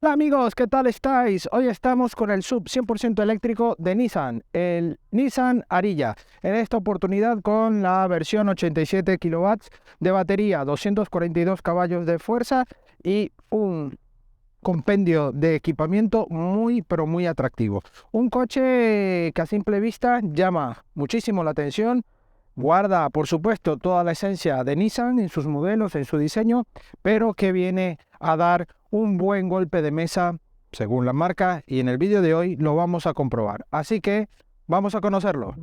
Hola amigos, ¿qué tal estáis? Hoy estamos con el sub 100% eléctrico de Nissan, el Nissan Ariya. En esta oportunidad con la versión 87 kilowatts de batería, 242 caballos de fuerza y un compendio de equipamiento muy pero muy atractivo. Un coche que a simple vista llama muchísimo la atención. Guarda, por supuesto, toda la esencia de Nissan en sus modelos, en su diseño, pero que viene a dar un buen golpe de mesa según la marca, y en el vídeo de hoy lo vamos a comprobar. Así que vamos a conocerlo.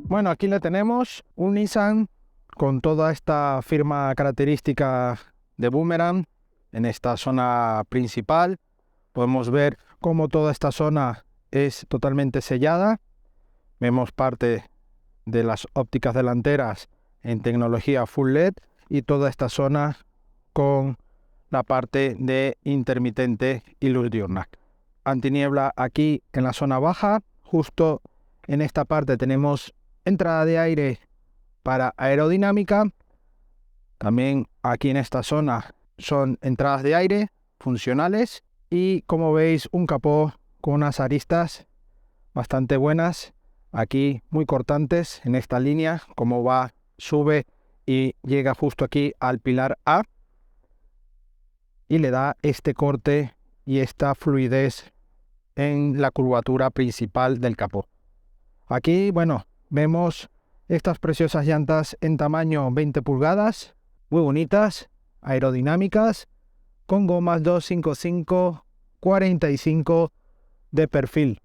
Bueno, aquí le tenemos un Nissan con toda esta firma característica de Boomerang en esta zona principal. Podemos ver cómo toda esta zona es totalmente sellada. Vemos parte de las ópticas delanteras en tecnología Full LED y toda esta zona con la parte de intermitente y luz diurna. Antiniebla aquí en la zona baja. Justo en esta parte tenemos entrada de aire para aerodinámica. También aquí en esta zona son entradas de aire funcionales y, como veis, un capó con unas aristas bastante buenas aquí, muy cortantes en esta línea, como va, sube y llega justo aquí al pilar A y le da este corte y esta fluidez en la curvatura principal del capó. Aquí, bueno, vemos estas preciosas llantas en tamaño 20 pulgadas, muy bonitas, aerodinámicas, con gomas 255/45 de perfil.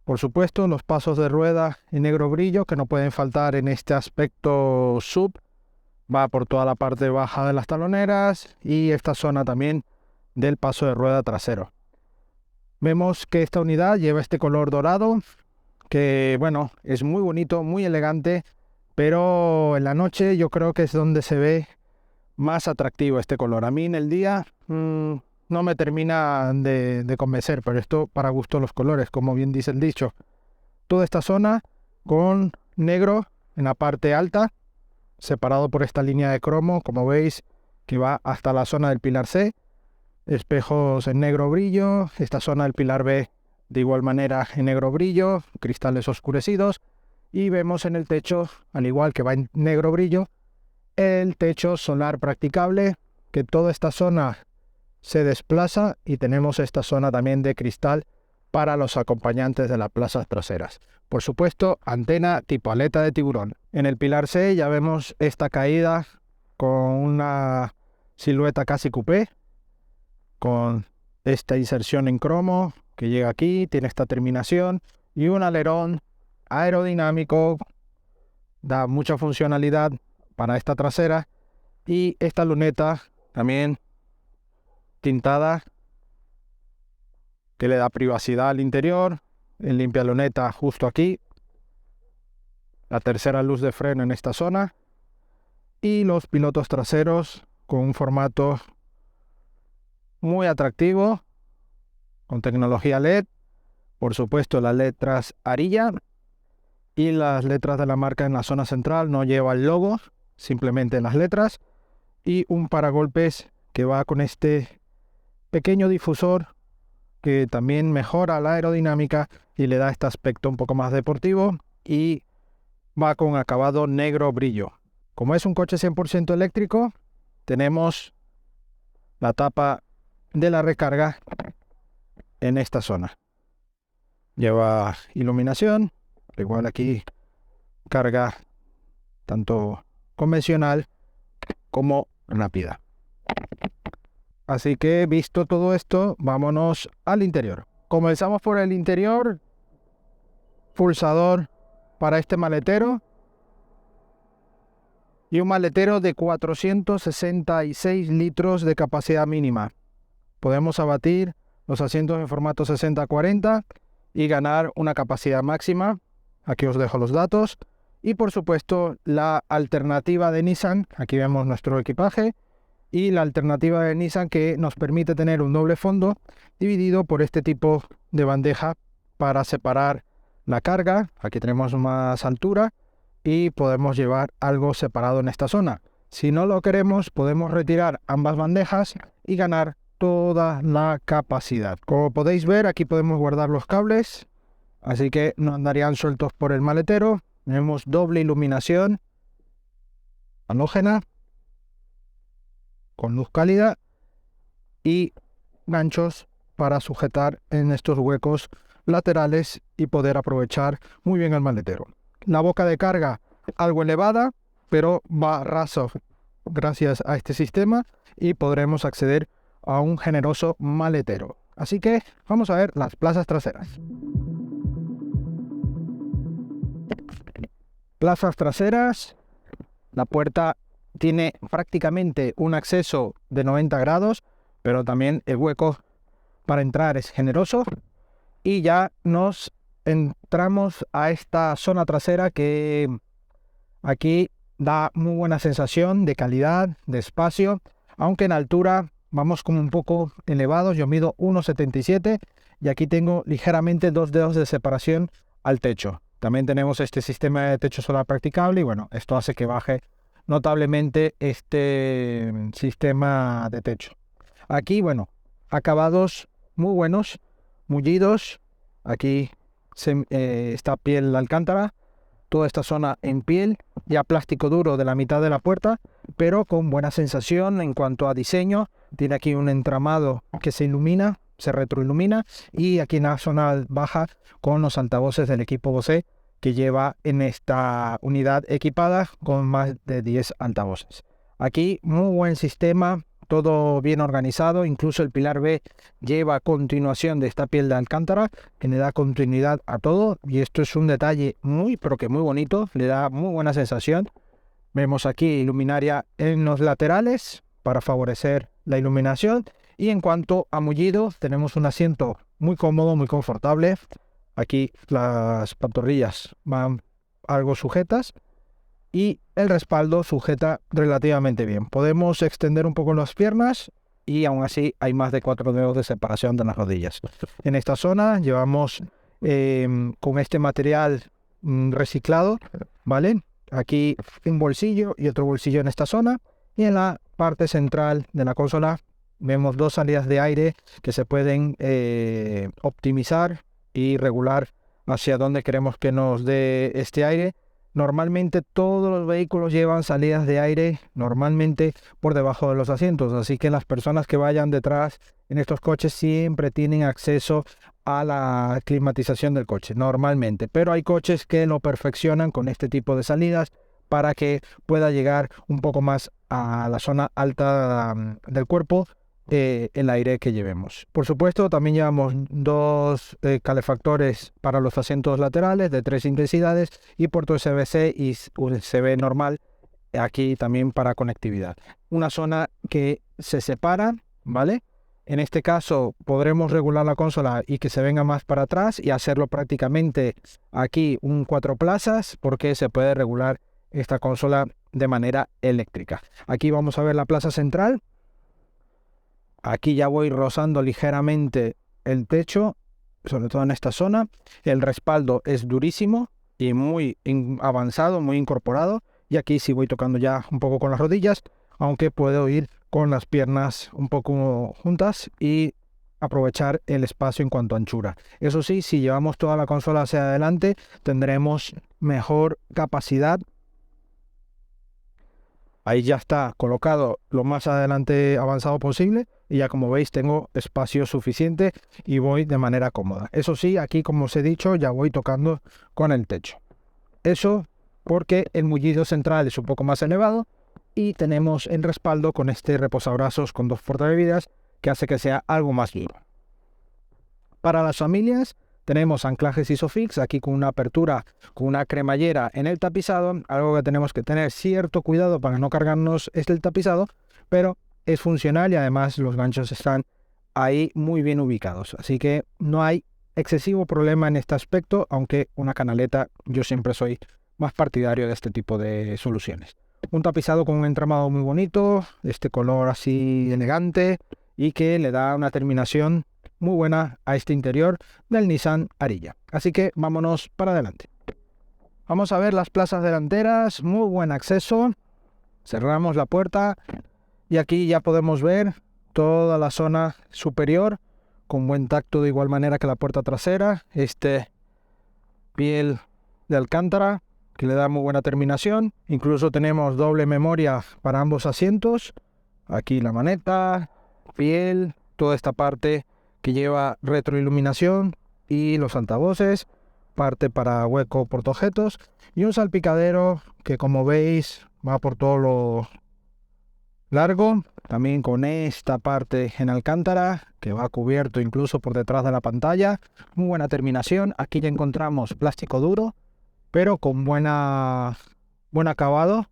Por supuesto, los pasos de rueda en negro brillo, que no pueden faltar en este aspecto sub. Va por toda la parte baja de las taloneras y esta zona también del paso de rueda trasero. Vemos que esta unidad lleva este color dorado, que bueno, es muy bonito, muy elegante, pero en la noche yo creo que es donde se ve más atractivo este color. A mí en el día no me termina de convencer, pero esto para gusto los colores, como bien dice el dicho. Toda esta zona con negro en la parte alta, separado por esta línea de cromo, como veis, que va hasta la zona del pilar C. Espejos en negro brillo, esta zona del pilar B de igual manera en negro brillo, cristales oscurecidos, y vemos en el techo, al igual que va en negro brillo, el techo solar practicable, que toda esta zona se desplaza y tenemos esta zona también de cristal para los acompañantes de las plazas traseras. Por supuesto, antena tipo aleta de tiburón. En el pilar C ya vemos esta caída con una silueta casi coupé, con esta inserción en cromo que llega aquí, tiene esta terminación y un alerón aerodinámico, da mucha funcionalidad para esta trasera, y esta luneta también tintada que le da privacidad al interior. En limpia luneta justo aquí, la tercera luz de freno en esta zona y los pilotos traseros con un formato muy atractivo con tecnología LED. Por supuesto, las letras Ariya y las letras de la marca en la zona central, no lleva el logo, simplemente las letras, y un paragolpes que va con este pequeño difusor que también mejora la aerodinámica y le da este aspecto un poco más deportivo, y va con acabado negro brillo. Como es un coche 100% eléctrico, tenemos la tapa de la recarga en esta zona. Lleva iluminación, igual aquí carga tanto convencional como rápida. Así que, visto todo esto, vámonos al interior. Comenzamos por el interior. Pulsador para este maletero y un maletero de 466 litros de capacidad mínima. Podemos abatir los asientos en formato 60/40 y ganar una capacidad máxima. Aquí os dejo los datos. Y por supuesto la alternativa de Nissan, aquí vemos nuestro equipaje, y la alternativa de Nissan que nos permite tener un doble fondo dividido por este tipo de bandeja para separar la carga. Aquí tenemos más altura y podemos llevar algo separado en esta zona. Si no lo queremos, podemos retirar ambas bandejas y ganar toda la capacidad. Como podéis ver, aquí podemos guardar los cables, así que no andarían sueltos por el maletero. Tenemos doble iluminación halógena con luz cálida y ganchos para sujetar en estos huecos laterales y poder aprovechar muy bien el maletero. La boca de carga algo elevada, pero va a raso gracias a este sistema y podremos acceder a un generoso maletero. Así que vamos a ver las plazas traseras. Plazas traseras. La puerta tiene prácticamente un acceso de 90 grados, pero también el hueco para entrar es generoso. Y ya nos entramos a esta zona trasera que aquí da muy buena sensación de calidad, de espacio, aunque en altura vamos como un poco elevados. Yo mido 1,77 y aquí tengo ligeramente 2 dedos de separación al techo. También tenemos este sistema de techo solar practicable y bueno, esto hace que baje notablemente este sistema de techo. Aquí, bueno, acabados muy buenos, mullidos. Aquí está piel alcántara, toda esta zona en piel, ya plástico duro de la mitad de la puerta, pero con buena sensación en cuanto a diseño. Tiene aquí un entramado que se ilumina, se retroilumina, y aquí en la zona baja con los altavoces del equipo Bose que lleva en esta unidad equipada con más de 10 altavoces. Aquí muy buen sistema, todo bien organizado, incluso el pilar B lleva continuación de esta piel de alcántara que le da continuidad a todo, y esto es un detalle muy pero que muy bonito, le da muy buena sensación. Vemos aquí luminaria en los laterales para favorecer la iluminación, y en cuanto a mullido tenemos un asiento muy cómodo, muy confortable. Aquí las pantorrillas van algo sujetas y el respaldo sujeta relativamente bien. Podemos extender un poco las piernas y aún así hay más de 4 dedos de separación de las rodillas. En esta zona llevamos con este material reciclado, ¿vale? Aquí un bolsillo y otro bolsillo en esta zona, y en la parte central de la consola vemos 2 salidas de aire que se pueden optimizar y regular hacia dónde queremos que nos dé este aire. Normalmente todos los vehículos llevan salidas de aire normalmente por debajo de los asientos, así que las personas que vayan detrás en estos coches siempre tienen acceso a la climatización del coche, normalmente. Pero hay coches que lo perfeccionan con este tipo de salidas para que pueda llegar un poco más a la zona alta del cuerpo el aire que llevemos. Por supuesto, también llevamos 2 calefactores para los asientos laterales de 3 intensidades y puerto USB-C y USB normal aquí también para conectividad. Una zona que se separa, ¿vale? En este caso podremos regular la consola y que se venga más para atrás y hacerlo prácticamente aquí un 4 plazas, porque se puede regular esta consola de manera eléctrica. Aquí vamos a ver la plaza central. Aquí ya voy rozando ligeramente el techo, sobre todo en esta zona. El respaldo es durísimo y muy avanzado, muy incorporado. Y aquí sí voy tocando ya un poco con las rodillas, aunque puedo ir con las piernas un poco juntas y aprovechar el espacio en cuanto a anchura. Eso sí, si llevamos toda la consola hacia adelante, tendremos mejor capacidad. Ahí ya está colocado lo más adelante avanzado posible y ya, como veis, tengo espacio suficiente y voy de manera cómoda. Eso sí, aquí, como os he dicho, ya voy tocando con el techo. Eso porque el mullido central es un poco más elevado y tenemos el respaldo con este reposabrazos con 2 portabebidas que hace que sea algo más duro. Para las familias tenemos anclajes Isofix aquí con una apertura, con una cremallera en el tapizado, algo que tenemos que tener cierto cuidado para no cargarnos el tapizado, pero es funcional y además los ganchos están ahí muy bien ubicados, así que no hay excesivo problema en este aspecto, aunque una canaleta yo siempre soy más partidario de este tipo de soluciones. Un tapizado con un entramado muy bonito, este color así elegante y que le da una terminación muy buena a este interior del Nissan Ariya. Así que vámonos para adelante. Vamos a ver las plazas delanteras, muy buen acceso. Cerramos la puerta y aquí ya podemos ver toda la zona superior con buen tacto de igual manera que la puerta trasera. Piel de alcántara que le da muy buena terminación. Incluso tenemos doble memoria para ambos asientos. Aquí la maneta, piel, toda esta parte que lleva retroiluminación y los altavoces, parte para hueco portaobjetos y un salpicadero que, como veis, va por todo lo largo, también con esta parte en alcántara que va cubierto incluso por detrás de la pantalla. Muy buena terminación. Aquí ya encontramos plástico duro pero con buen acabado.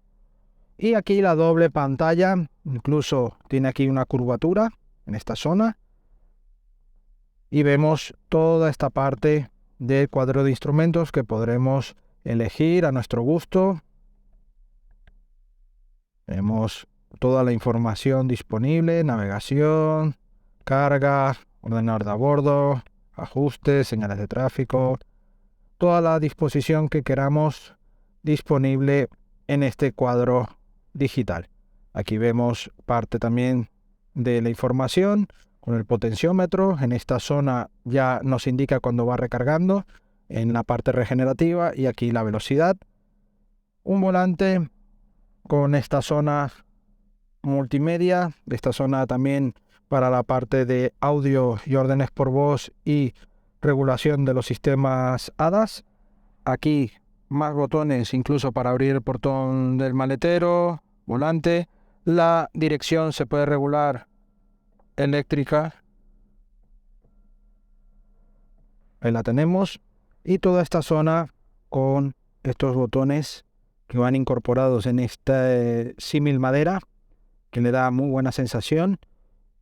Y aquí la doble pantalla, incluso tiene aquí una curvatura en esta zona. Y vemos toda esta parte del cuadro de instrumentos que podremos elegir a nuestro gusto. Vemos toda la información disponible, navegación, carga, ordenador de a bordo, ajustes, señales de tráfico, toda la disposición que queramos disponible en este cuadro digital. Aquí vemos parte también de la información con el potenciómetro. En esta zona ya nos indica cuando va recargando en la parte regenerativa y aquí la velocidad. Un volante con esta zona multimedia, esta zona también para la parte de audio y órdenes por voz y regulación de los sistemas ADAS. Aquí más botones incluso para abrir el portón del maletero, volante. La dirección se puede regular eléctrica. Ahí la tenemos. Y toda esta zona con estos botones que van incorporados en este símil madera que le da muy buena sensación.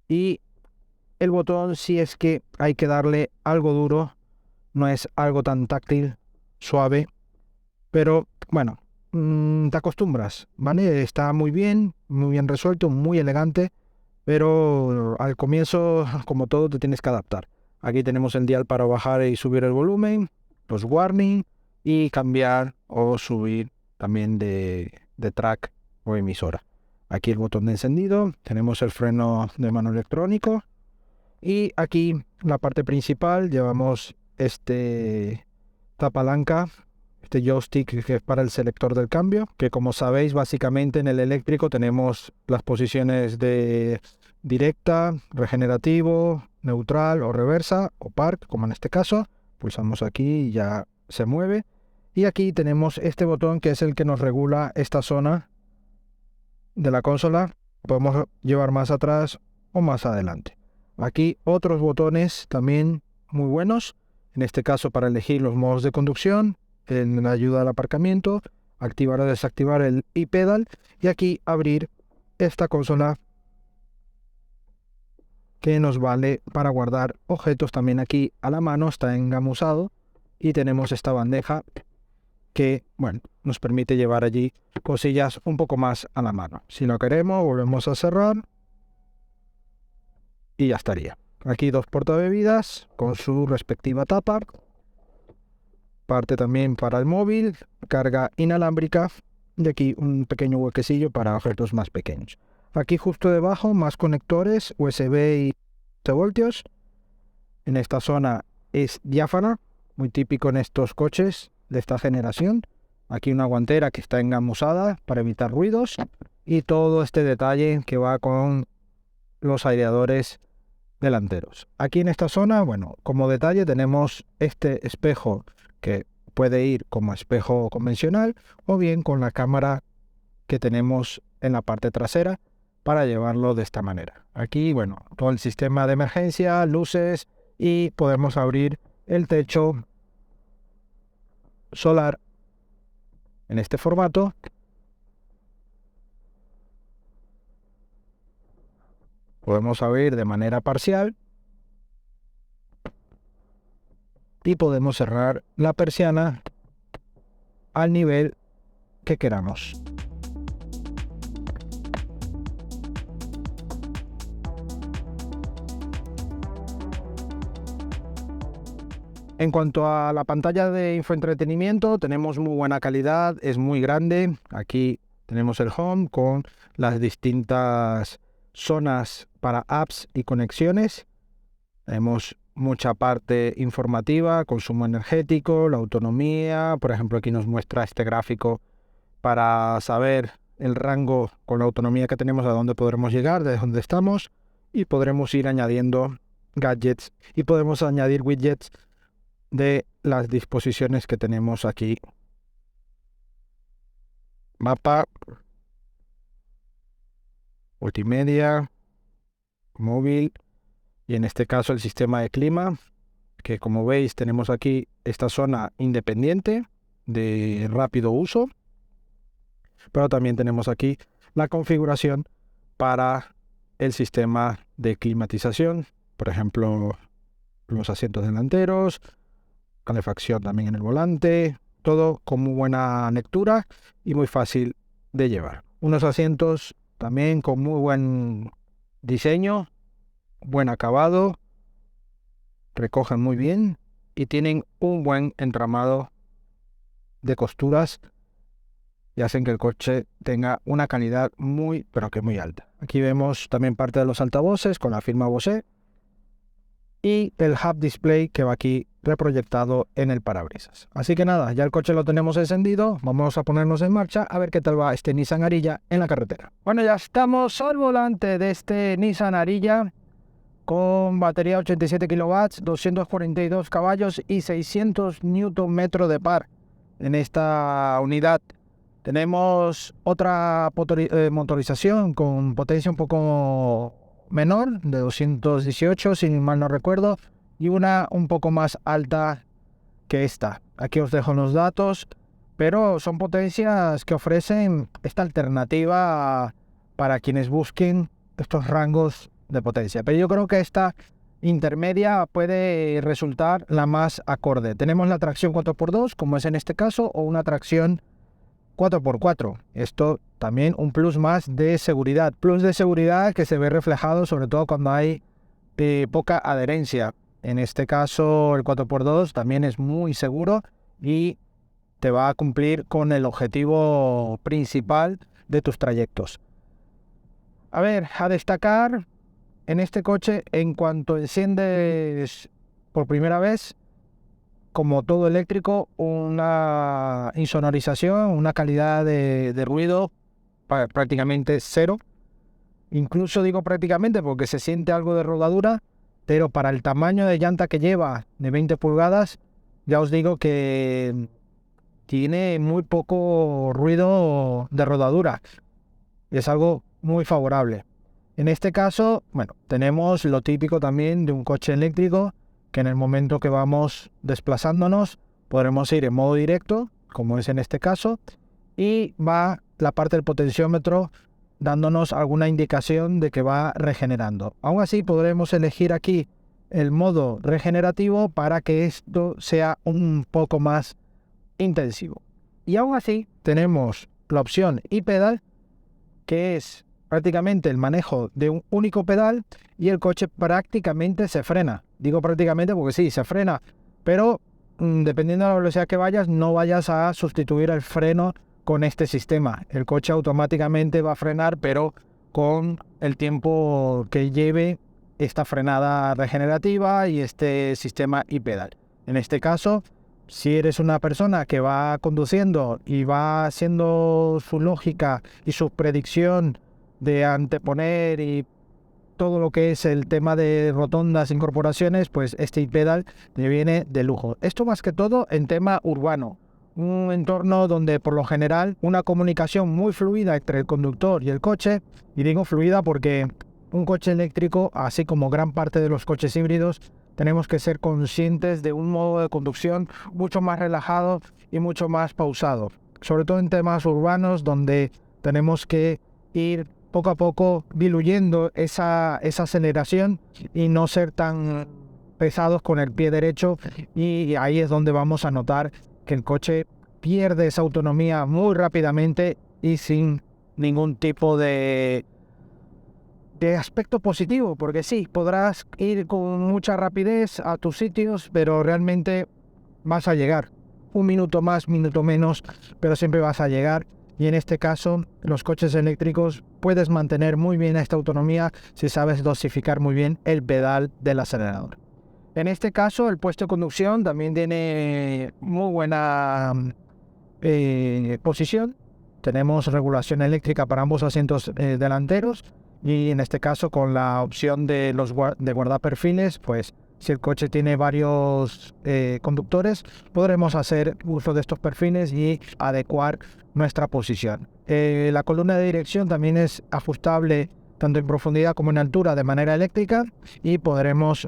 Y el botón, si es que hay que darle algo duro, no es algo tan táctil, suave, pero bueno, te acostumbras, ¿vale? Está muy bien resuelto, muy elegante, pero al comienzo, como todo, te tienes que adaptar. Aquí tenemos el dial para bajar y subir el volumen, los warning y cambiar o subir también de track o emisora. Aquí el botón de encendido, tenemos el freno de mano electrónico y aquí la parte principal llevamos esta palanca, este joystick que es para el selector del cambio, que como sabéis básicamente en el eléctrico tenemos las posiciones de directa, regenerativo, neutral o reversa o park, como en este caso. Pulsamos aquí y ya se mueve. Y aquí tenemos este botón que es el que nos regula esta zona de la consola. Podemos llevar más atrás o más adelante. Aquí otros botones también muy buenos, en este caso para elegir los modos de conducción, en la ayuda al aparcamiento, activar o desactivar el e-pedal y aquí abrir esta consola que nos vale para guardar objetos. También aquí a la mano está engamusado y tenemos esta bandeja que, bueno, nos permite llevar allí cosillas un poco más a la mano. Si lo queremos, volvemos a cerrar y ya estaría. Aquí dos portabebidas con su respectiva tapa. Parte también para el móvil, carga inalámbrica y aquí un pequeño huequecillo para objetos más pequeños. Aquí justo debajo más conectores USB y 12 voltios. En esta zona es diáfana, muy típico en estos coches de esta generación. Aquí una guantera que está engamusada para evitar ruidos y todo este detalle que va con los aireadores delanteros. Aquí en esta zona, bueno, como detalle tenemos este espejo que puede ir como espejo convencional o bien con la cámara que tenemos en la parte trasera para llevarlo de esta manera. Aquí, bueno, todo el sistema de emergencia, luces y podemos abrir el techo solar en este formato. Podemos abrir de manera parcial y podemos cerrar la persiana al nivel que queramos. En cuanto a la pantalla de infoentretenimiento, tenemos muy buena calidad, es muy grande. Aquí tenemos el home con las distintas zonas para apps y conexiones. Tenemos mucha parte informativa, consumo energético, la autonomía. Por ejemplo, aquí nos muestra este gráfico para saber el rango con la autonomía que tenemos, a dónde podremos llegar, desde dónde estamos, y podremos ir añadiendo gadgets y podemos añadir widgets de las disposiciones que tenemos aquí. Mapa, multimedia, móvil y en este caso el sistema de clima, que como veis tenemos aquí esta zona independiente de rápido uso, pero también tenemos aquí la configuración para el sistema de climatización, por ejemplo los asientos delanteros, calefacción también en el volante, todo con muy buena lectura y muy fácil de llevar. Unos asientos también con muy buen diseño, buen acabado, recogen muy bien y tienen un buen entramado de costuras y hacen que el coche tenga una calidad muy, pero que muy alta. Aquí vemos también parte de los altavoces con la firma Bose y el hub display que va aquí reproyectado en el parabrisas. Así que nada, ya el coche lo tenemos encendido, vamos a ponernos en marcha a ver qué tal va este Nissan Ariya en la carretera. Bueno, ya estamos al volante de este Nissan Ariya con batería 87 kW, 242 caballos y 600 Nm de par. En esta unidad tenemos otra motorización con potencia un poco menor, de 218 si mal no recuerdo, y una un poco más alta que esta. Aquí os dejo los datos, pero son potencias que ofrecen esta alternativa para quienes busquen estos rangos de potencia. Pero yo creo que esta intermedia puede resultar la más acorde. Tenemos la tracción 4x2, como es en este caso, o una tracción 4x4. Esto también un plus más de seguridad. Plus de seguridad que se ve reflejado sobre todo cuando hay poca adherencia. En este caso el 4x2 también es muy seguro y te va a cumplir con el objetivo principal de tus trayectos. A ver, a destacar en este coche, en cuanto enciendes por primera vez, como todo eléctrico, una insonorización, una calidad de ruido prácticamente cero. Incluso digo prácticamente porque se siente algo de rodadura, pero para el tamaño de llanta que lleva, de 20 pulgadas, ya os digo que tiene muy poco ruido de rodadura. Es algo muy favorable. En este caso, bueno, tenemos lo típico también de un coche eléctrico, que en el momento que vamos desplazándonos podremos ir en modo directo, como es en este caso, y va la parte del potenciómetro dándonos alguna indicación de que va regenerando. Aún así podremos elegir aquí el modo regenerativo para que esto sea un poco más intensivo. Y aún así tenemos la opción e-pedal, que es prácticamente el manejo de un único pedal y el coche prácticamente se frena. Digo prácticamente porque sí, se frena, pero dependiendo de la velocidad que vayas, no vayas a sustituir el freno con este sistema. El coche automáticamente va a frenar, pero con el tiempo que lleve esta frenada regenerativa y este sistema e-pedal. En este caso, si eres una persona que va conduciendo y va haciendo su lógica y su predicción de anteponer y todo lo que es el tema de rotondas, incorporaciones, pues este e-pedal te viene de lujo. Esto más que todo en tema urbano, un entorno donde por lo general una comunicación muy fluida entre el conductor y el coche, y digo fluida porque un coche eléctrico, así como gran parte de los coches híbridos, tenemos que ser conscientes de un modo de conducción mucho más relajado y mucho más pausado, sobre todo en temas urbanos donde tenemos que ir poco a poco diluyendo esa aceleración y no ser tan pesados con el pie derecho, y ahí es donde vamos a notar que el coche pierde esa autonomía muy rápidamente y sin ningún tipo de aspecto positivo, porque sí, podrás ir con mucha rapidez a tus sitios, pero realmente vas a llegar un minuto más, minuto menos, pero siempre vas a llegar y en este caso los coches eléctricos puedes mantener muy bien esta autonomía si sabes dosificar muy bien el pedal del acelerador. En este caso el puesto de conducción también tiene muy buena posición. Tenemos regulación eléctrica para ambos asientos delanteros, y en este caso con la opción de guardar perfiles, pues si el coche tiene varios conductores, podremos hacer uso de estos perfiles y adecuar nuestra posición. La columna de dirección también es ajustable tanto en profundidad como en altura de manera eléctrica, y podremos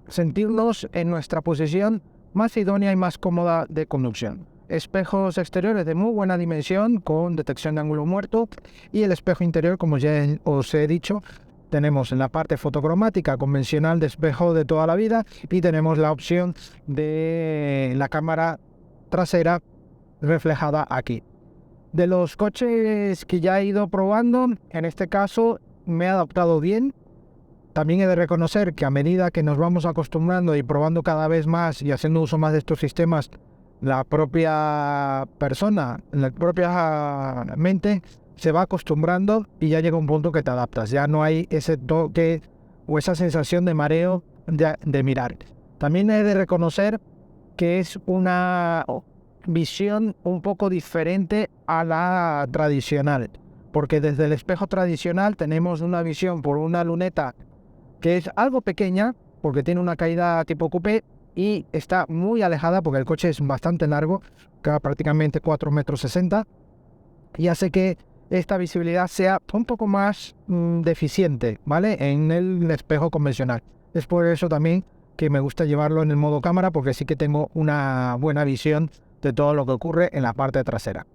sentirnos en nuestra posición más idónea y más cómoda de conducción. Espejos exteriores de muy buena dimensión con detección de ángulo muerto, y el espejo interior, como ya os he dicho, tenemos en la parte fotocromática convencional de espejo de toda la vida, y tenemos la opción de la cámara trasera reflejada aquí. De los coches que ya he ido probando, en este caso me he adaptado bien. También he de reconocer que a medida que nos vamos acostumbrando y probando cada vez más y haciendo uso más de estos sistemas, la propia persona, la propia mente se va acostumbrando y ya llega un punto que te adaptas. Ya no hay ese toque o esa sensación de mareo de mirar. También he de reconocer que es una visión un poco diferente a la tradicional, porque desde el espejo tradicional tenemos una visión por una luneta que es algo pequeña, porque tiene una caída tipo coupé y está muy alejada porque el coche es bastante largo, prácticamente 4,60 m, y hace que esta visibilidad sea un poco más deficiente, ¿vale?, en el espejo convencional. Es por eso también que me gusta llevarlo en el modo cámara, porque sí que tengo una buena visión de todo lo que ocurre en la parte trasera.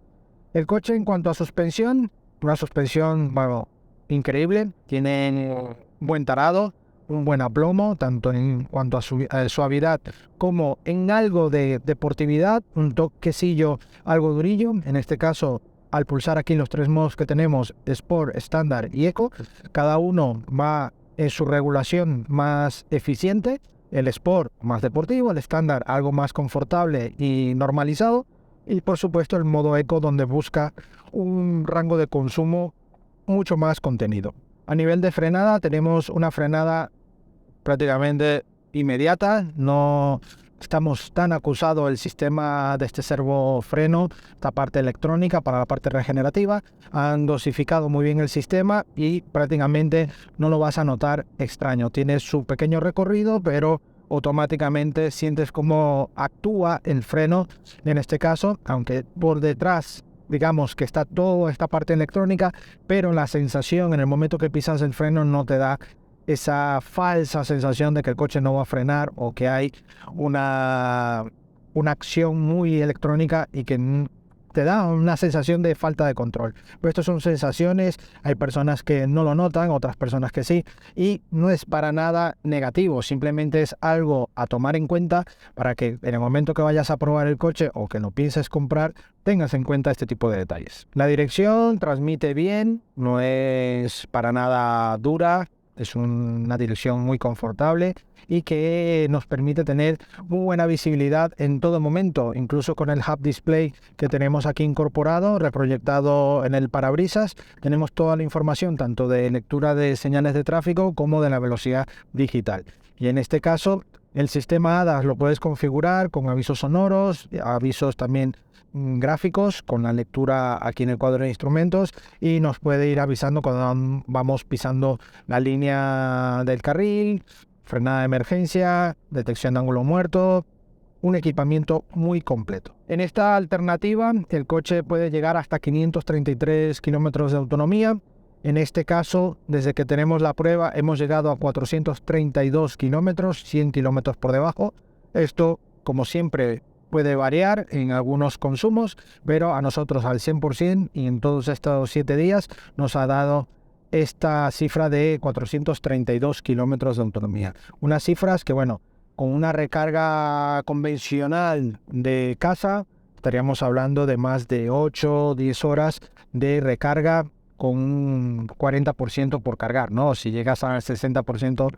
El coche, en cuanto a suspensión, una suspensión, bueno, increíble. Tiene buen tarado, un buen aplomo, tanto en cuanto a suavidad como en algo de deportividad, un toquecillo algo durillo. En este caso, al pulsar aquí los tres modos que tenemos, Sport, Standard y Eco, cada uno va en su regulación más eficiente. El Sport más deportivo, el Standard algo más confortable y normalizado, y por supuesto el modo Eco, donde busca un rango de consumo mucho más contenido. A nivel de frenada, tenemos una frenada prácticamente inmediata. No estamos tan acusados el sistema de este servofreno, esta parte electrónica para la parte regenerativa. Han dosificado muy bien el sistema y prácticamente no lo vas a notar extraño. Tiene su pequeño recorrido, pero automáticamente sientes cómo actúa el freno en este caso, aunque por detrás digamos que está toda esta parte electrónica, pero la sensación en el momento que pisas el freno no te da esa falsa sensación de que el coche no va a frenar, o que hay una acción muy electrónica y que te da una sensación de falta de control. Pero estas son sensaciones, hay personas que no lo notan, otras personas que sí, y no es para nada negativo, simplemente es algo a tomar en cuenta para que en el momento que vayas a probar el coche o que lo pienses comprar, tengas en cuenta este tipo de detalles. La dirección transmite bien, no es para nada dura, es una dirección muy confortable y que nos permite tener muy buena visibilidad en todo momento, incluso con el Hub Display que tenemos aquí incorporado, reproyectado en el parabrisas. Tenemos toda la información tanto de lectura de señales de tráfico como de la velocidad digital. Y en este caso, el sistema ADAS lo puedes configurar con avisos sonoros, avisos también gráficos, con la lectura aquí en el cuadro de instrumentos, y nos puede ir avisando cuando vamos pisando la línea del carril, frenada de emergencia, detección de ángulo muerto. Un equipamiento muy completo. En esta alternativa, el coche puede llegar hasta 533 kilómetros de autonomía. En este caso, desde que tenemos la prueba, hemos llegado a 432 kilómetros, 100 kilómetros por debajo. Esto, como siempre, puede variar en algunos consumos, pero a nosotros al 100% y en todos estos 7 días nos ha dado esta cifra de 432 kilómetros de autonomía. Unas cifras que, bueno, con una recarga convencional de casa estaríamos hablando de más de 8 o 10 horas de recarga con un 40% por cargar, ¿no? Si llegas al 60%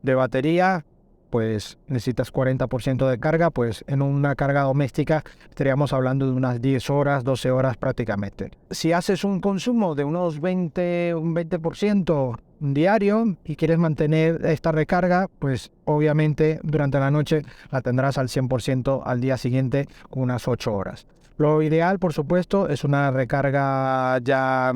de batería, pues necesitas 40% de carga, pues en una carga doméstica estaríamos hablando de unas 10 horas, 12 horas prácticamente. Si haces un consumo de un 20% diario y quieres mantener esta recarga, pues obviamente durante la noche la tendrás al 100% al día siguiente con unas 8 horas. Lo ideal, por supuesto, es una recarga ya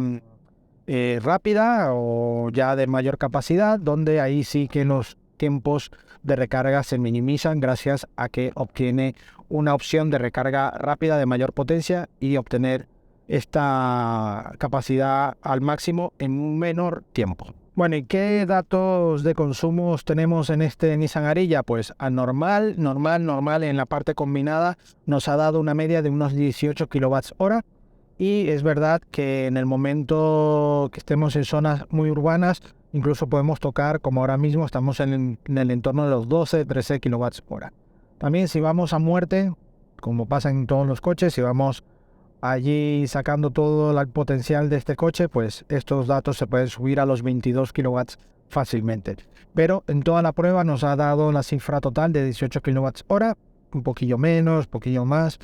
rápida o ya de mayor capacidad, donde ahí sí que los tiempos de recarga se minimizan gracias a que obtiene una opción de recarga rápida de mayor potencia y obtener esta capacidad al máximo en un menor tiempo. Bueno, ¿y qué datos de consumo tenemos en este Nissan Ariya? Pues a normal en la parte combinada nos ha dado una media de unos 18 kWh. Y es verdad que en el momento que estemos en zonas muy urbanas, incluso podemos tocar, como ahora mismo estamos en el entorno de los 12-13 kWh. También si vamos a muerte, como pasa en todos los coches, si vamos allí sacando todo el potencial de este coche, pues estos datos se pueden subir a los 22 kW fácilmente. Pero en toda la prueba nos ha dado la cifra total de 18 kWh, un poquillo menos, poquillo más.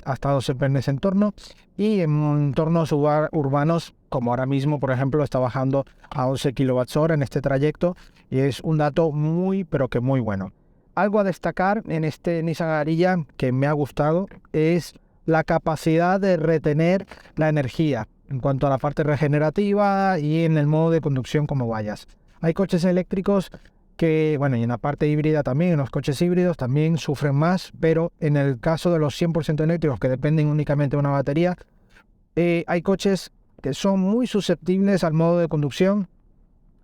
Ha estado siempre en ese entorno, y en entornos urbanos como ahora mismo, por ejemplo, está bajando a 11 kWh en este trayecto, y es un dato muy pero que muy bueno. Algo a destacar en este Nissan Ariya que me ha gustado es la capacidad de retener la energía en cuanto a la parte regenerativa y en el modo de conducción como vayas. Hay coches eléctricos que, bueno, y en la parte híbrida también, en los coches híbridos también sufren más, pero en el caso de los 100% eléctricos que dependen únicamente de una batería, hay coches que son muy susceptibles al modo de conducción.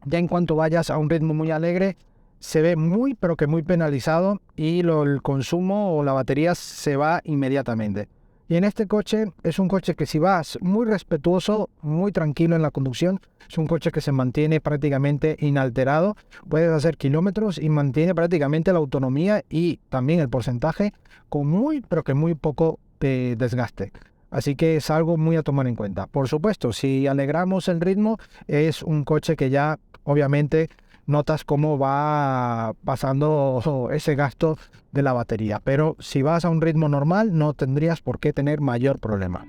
Ya en cuanto vayas a un ritmo muy alegre, se ve muy, pero que muy penalizado, y el consumo o la batería se va inmediatamente. Y en este coche es un coche que si vas muy respetuoso, muy tranquilo en la conducción, es un coche que se mantiene prácticamente inalterado. Puedes hacer kilómetros y mantiene prácticamente la autonomía y también el porcentaje con muy, pero que muy poco de desgaste. Así que es algo muy a tomar en cuenta. Por supuesto, si alegramos el ritmo, es un coche que ya obviamente notas cómo va pasando ese gasto de la batería, pero si vas a un ritmo normal no tendrías por qué tener mayor problema.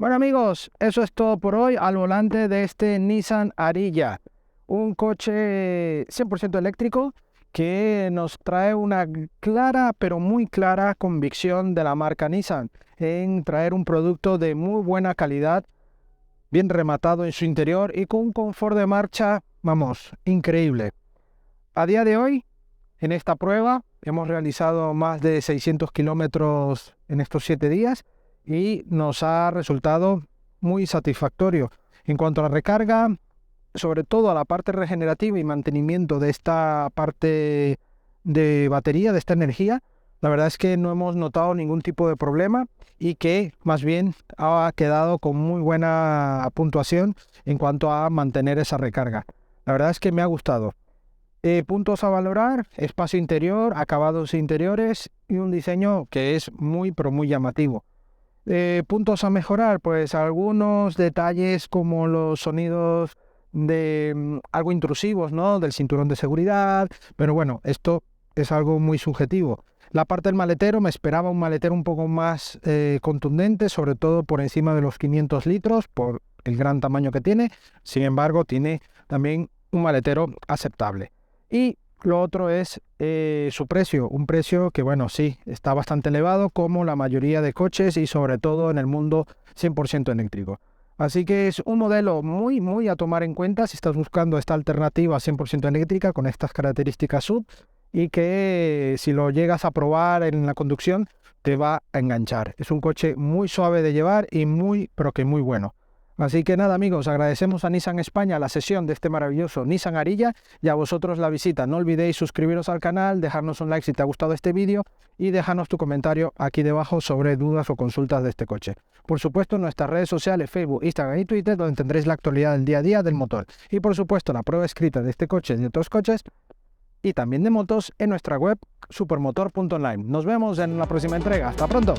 Bueno amigos, eso es todo por hoy al volante de este Nissan Ariya, un coche 100% eléctrico que nos trae una clara, pero muy clara convicción de la marca Nissan en traer un producto de muy buena calidad, bien rematado en su interior y con un confort de marcha, vamos, increíble. A día de hoy, en esta prueba, hemos realizado más de 600 kilómetros en estos 7 días y nos ha resultado muy satisfactorio. En cuanto a la recarga, sobre todo a la parte regenerativa y mantenimiento de esta parte de batería, de esta energía, la verdad es que no hemos notado ningún tipo de problema, y que más bien ha quedado con muy buena puntuación en cuanto a mantener esa recarga. La verdad es que me ha gustado. Puntos a valorar: espacio interior, acabados interiores y un diseño que es muy pero muy llamativo. Puntos a mejorar, pues algunos detalles como los sonidos algo intrusivos, ¿no?, del cinturón de seguridad, pero bueno, esto es algo muy subjetivo. La parte del maletero, me esperaba un maletero un poco más contundente, sobre todo por encima de los 500 litros, por el gran tamaño que tiene. Sin embargo, tiene también un maletero aceptable. Y lo otro es su precio, un precio que, bueno, sí, está bastante elevado, como la mayoría de coches y sobre todo en el mundo 100% eléctrico. Así que es un modelo muy a tomar en cuenta si estás buscando esta alternativa 100% eléctrica con estas características SUV, y que si lo llegas a probar en la conducción te va a enganchar. Es un coche muy suave de llevar y muy, pero que muy bueno. Así que nada amigos, agradecemos a Nissan España la sesión de este maravilloso Nissan Ariya y a vosotros la visita. No olvidéis suscribiros al canal, dejarnos un like si te ha gustado este vídeo y dejarnos tu comentario aquí debajo sobre dudas o consultas de este coche. Por supuesto, en nuestras redes sociales, Facebook, Instagram y Twitter, donde tendréis la actualidad del día a día del motor. Y por supuesto, la prueba escrita de este coche y de otros coches y también de motos en nuestra web supermotor.online. Nos vemos en la próxima entrega. ¡Hasta pronto!